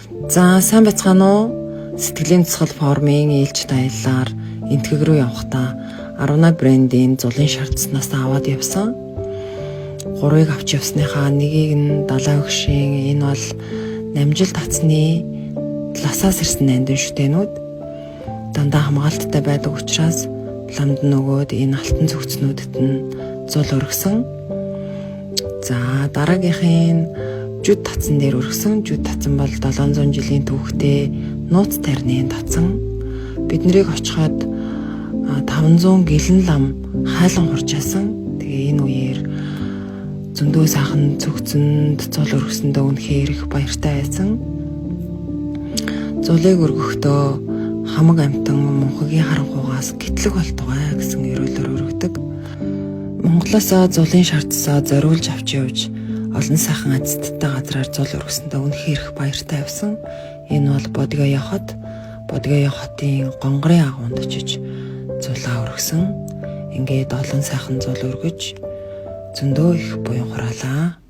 За сайн байцгаана уу? Сэтгэлийн цэцгэл формын ээлжид аяллаар энтгэг рүү явахдаа 18 брендийн зулын шаардснаас аваад явсан. 3-ыг авч явсныхаа нэгийг нь далайн өгшийн энэ бол намжил татсны ласаас ирсэн нандин шүтэнүүд дандаа хамгаалттай байдаг учраас ламд нөгөөд энэ алтан зүгцнүүдэд нь зул өргсөн. За дараагийнхын жүд татсан дээр өргсөн. Жүд татсан бол 700 жилийн түүхтэй нууц тарины татсан. Биднийг очиход 500 гэлэн лам хайлан хурчаасан. Тэгээ энэ үеэр зөндөө сайхан зүгцэнд зул өргсөндөө үнэхээр их баяртай байсан. Зулыг өргөхдөө хамаг амтан мөнхөгийн харанхугаас гэтлэг болтугай гэсэн ерөөлөөр өргөдөг. Монголоос зулын шаардсаа зориулж авч явж олон сайхан азидтай газраар зул өргөсөндөө үнэхээр их баяртай байсан. Энэ бол Бодгоё хотын гонгорын агуунд очиж зулаа өргөсөн. Ингээд олон сайхан зул өргөж зөндөө их буян хураалаа.